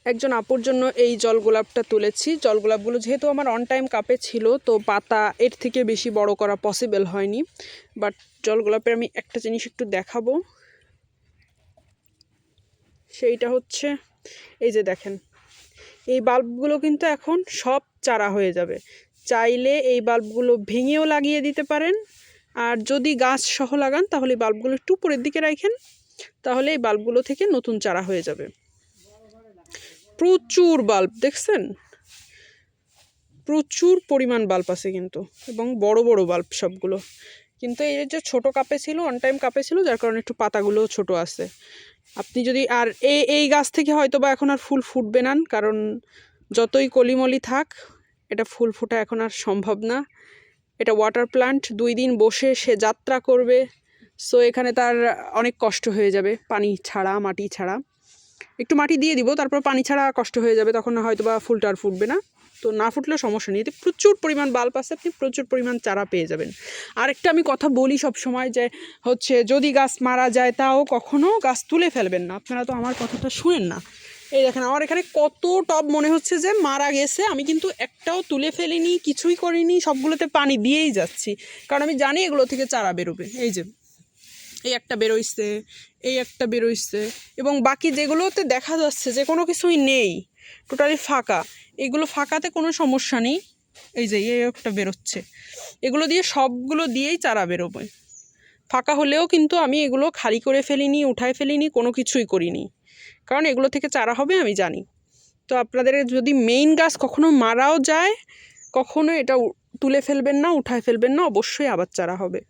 একজন আপুর জন্য এই জল গোলাপটা তুলেছি। জল গোলাপগুলো যেহেতু আমার অন টাইম কাপে ছিল, তো পাতা এর থেকে বেশি বড় করা পসিবল হয়নি। বাট জল গোলাপের আমি একটা জিনিস একটু দেখাবো, সেইটা হচ্ছে এই যে দেখেন, এই বাল্বগুলো কিন্তু এখন সব চারা হয়ে যাবে। চাইলে এই বাল্বগুলো ভেঙেও লাগিয়ে দিতে পারেন, আর যদি গাছ সহ লাগান তাহলে এই বাল্বগুলো একটু উপরের দিকে রাখেন, তাহলে এই বাল্বগুলো থেকে নতুন চারা হয়ে যাবে। প্রচুর বাল্ব দেখছেন, প্রচুর পরিমাণ বাল্ব আছে কিন্তু, এবং বড় বড় বাল্ব সবগুলো। কিন্তু এই যে ছোট কাপে ছিল, অন টাইম কাপে ছিল, যার কারণে একটু পাতাগুলোও ছোট আছে। আপনি যদি আর এই গাছ থেকে হয়তো বা এখন আর ফুল ফুটবে না, কারণ যতই কলিমলি থাক এটা ফুল ফোটা এখন আর সম্ভব না। এটা ওয়াটার প্লান্ট, 2 দিন বসে সে যাত্রা করবে, সো এখানে তার অনেক কষ্ট হয়ে যাবে, পানি ছাড়া মাটি ছাড়া। একটু মাটি দিয়ে দিব, তারপর পানি ছাড়া কষ্ট হয়ে যাবে, তখন হয়তো বা ফুলটা আর ফুটবে না। তো না ফুটলেও সমস্যা নেই, এতে প্রচুর পরিমাণ বাল্ব আছে, আপনি প্রচুর পরিমাণ চারা পেয়ে যাবেন। আরেকটা আমি কথা বলি সব সময়, যে হচ্ছে যদি গাছ মারা যায় তাও কখনো গাছ তুলে ফেলবেন না। আপনারা তো আমার কথাটা শুনেন না। এই দেখেন আমার এখানে কত টব মনে হচ্ছে যে মারা গেছে, আমি কিন্তু একটাও তুলে ফেলিনি, কিছুই করিনি, সবগুলোতে পানি দিয়েই যাচ্ছি, কারণ আমি জানি এগুলো থেকে চারা বেরোবে। এই যে এই একটা বেরোইছে, এই একটা বেরোইছে, এবং বাকি যেগুলোতে দেখা যাচ্ছে যে কোনো কিছুই নেই, টোটালি ফাঁকা, এগুলো ফাঁকাতে কোনো সমস্যা নেই। এই যে এই একটা বেরোচ্ছে, এগুলো দিয়ে সবগুলো দিয়েই চারা বেরোবে। ফাঁকা হলেও কিন্তু আমি এগুলো খালি করে ফেলিনি, উঠায় ফেলিনি, কোনো কিছুই করিনি, কারণ এগুলো থেকে চারা হবে আমি জানি। তো আপনাদের যদি মেইন গাছ কখনো মারাও যায়, কখনো এটা তুলে ফেলবেন না, উঠায় ফেলবেন না, অবশ্যই আবার চারা হবে।